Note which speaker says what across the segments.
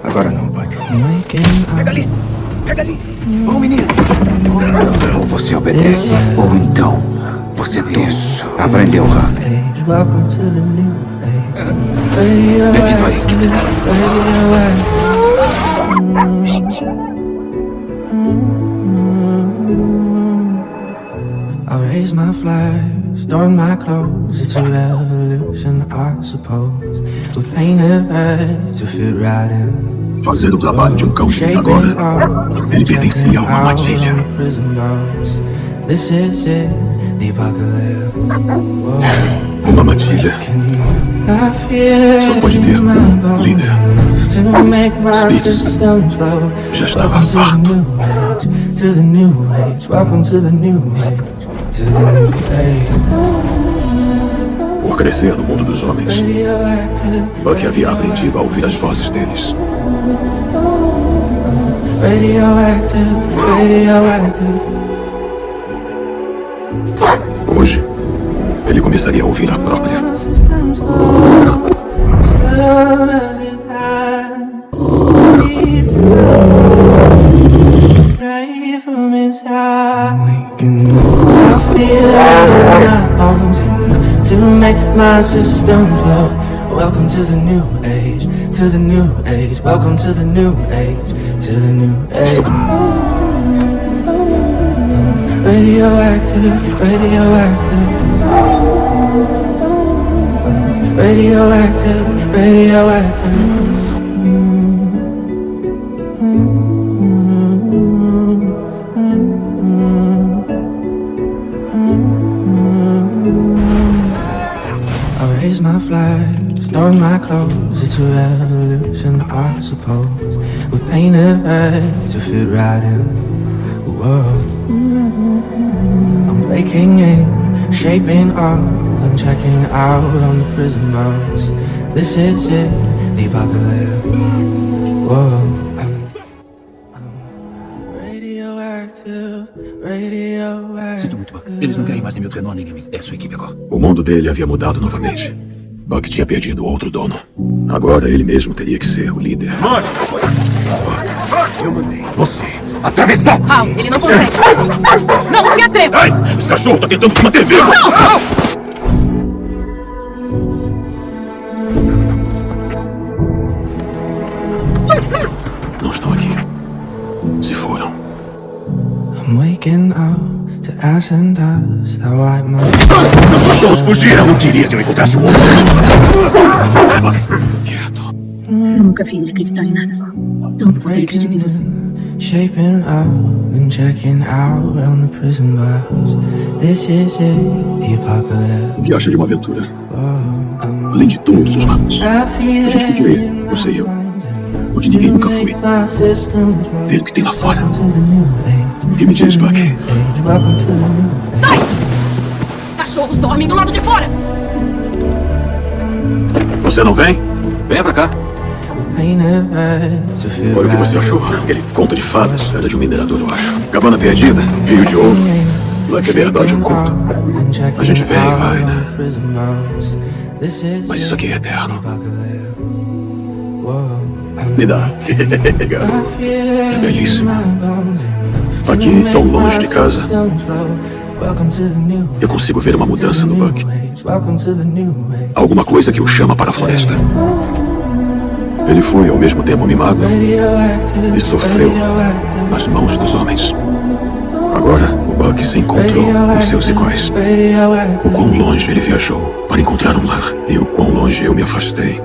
Speaker 1: Agora não, Buck.
Speaker 2: Pega ali! Pega ali! Bom menino!
Speaker 1: Ou você obedece, ou então você toma. Isso. Aprendeu rápido. Bem-vindo à equipe.
Speaker 3: I raise my flags, adorn my clothes. It's a revolution, I suppose. We painted red to fit right in.
Speaker 2: Fazer o trabalho de um cão de agora. Ele pertencia a uma armadilha.
Speaker 3: This is it, the apocalypse.
Speaker 2: Uma armadilha. Só pode ter um líder. Spitz já estava farto.
Speaker 3: To the new age, welcome to the new age, to the new age.
Speaker 2: Por crescer no mundo dos homens, Buck havia aprendido a ouvir as vozes deles.
Speaker 3: Radioactive, radioactive.
Speaker 2: Hoje, ele começaria a ouvir a própria.
Speaker 3: From inside, I feel it in my bones to make my system flow. Welcome to the new age, to the new age. Welcome to the new age, to the new age. Radioactive, radioactive. Radioactive, radioactive. My flags, adorn my clothes. It's a revolution, I suppose. We painted red to fit right in. Whoa. I'm breaking in, shaping up, and checking out on the prison bars. This is it, the apocalypse. Whoa. Radioactive, radioactive.
Speaker 1: Sinto muito, Buck. Eles não querem mais nem meu trenó nem em mim. É a sua equipe agora.
Speaker 2: O mundo dele havia mudado novamente. Buck tinha perdido outro dono. Agora ele mesmo teria que ser o líder.
Speaker 4: Nós!
Speaker 2: Buck, eu mandei você atravessar!
Speaker 5: Al, ele não consegue! Não se atreva!
Speaker 2: Ai! Esse cachorro tá tentando te manter vivo!
Speaker 5: Não!
Speaker 2: Não estão aqui. Se foram.
Speaker 3: I'm waking up to ash and dust. I wipe my...
Speaker 2: Os cachorros fugiram! Eu queria que eu encontrasse o outro. Buck, quieto.
Speaker 5: Eu nunca vi ele acreditar em nada. Tanto quanto ele acredita em você.
Speaker 3: Shaping up and checking out on the prison bars. This is it, the apocalypse.
Speaker 2: O que acha de uma aventura? Além de todos os mapas, a gente podia ir, você e eu, onde ninguém nunca foi. Ver o que tem lá fora. O que me diz, Buck?
Speaker 5: Sai! Cachorros dormem do lado de fora!
Speaker 2: Você não vem?
Speaker 1: Venha pra cá.
Speaker 2: Olha o que você achou. Aquele conto de fadas era de um minerador, eu acho. Cabana perdida, rio de ouro. Não é que é verdade, um conto. A gente vem e vai, né? Mas isso aqui é eterno. Me dá. É belíssimo. Aqui, tão longe de casa, eu consigo ver uma mudança no Buck. Alguma coisa que o chama para a floresta. Ele foi ao mesmo tempo mimado e sofreu nas mãos dos homens. Agora, o Buck se encontrou com seus iguais. O quão longe ele viajou para encontrar um lar e o quão longe eu me afastei.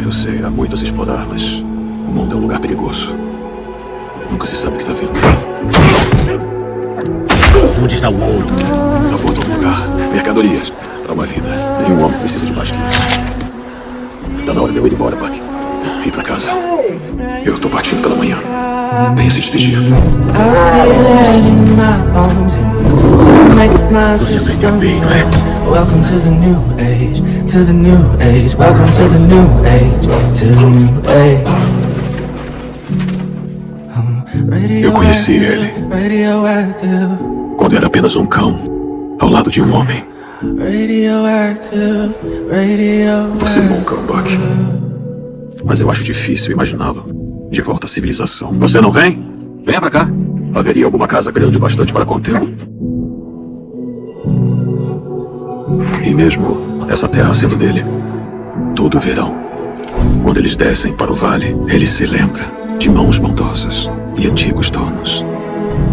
Speaker 2: Eu sei, há muito a se explorar, mas o mundo é um lugar perigoso. Nunca se sabe o que tá vindo.
Speaker 4: Onde está o ouro?
Speaker 2: Tá por todo lugar. Mercadorias. Para uma vida. Nenhum homem precisa de mais que isso. Tá na hora de eu ir embora, Buck. Ir pra casa. Eu tô partindo pela manhã. Venha se despedir.
Speaker 4: Você aprendeu bem, não é?
Speaker 3: Welcome to the new age, to the new age. Welcome to the new age, to the new age.
Speaker 2: Eu conheci ele.
Speaker 3: Radioactive.
Speaker 2: quando era apenas um cão ao lado de um homem.
Speaker 3: Radioactive, radioactive.
Speaker 2: Você nunca, Buck. Mas eu acho difícil imaginá-lo de volta à civilização. Você não vem? Venha pra cá. Haveria alguma casa grande o bastante para contê-lo? E mesmo essa terra sendo dele, todo verão, quando eles descem para o vale, ele se lembra de mãos bondosas e antigos donos,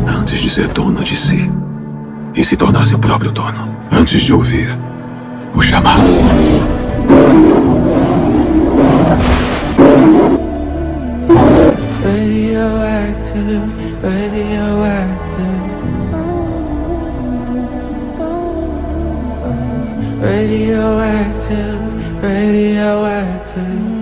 Speaker 2: antes de ser dono de si e se tornar seu próprio dono, antes de ouvir o chamado.
Speaker 3: Radioactive, radioactive. Radioactive, radioactive.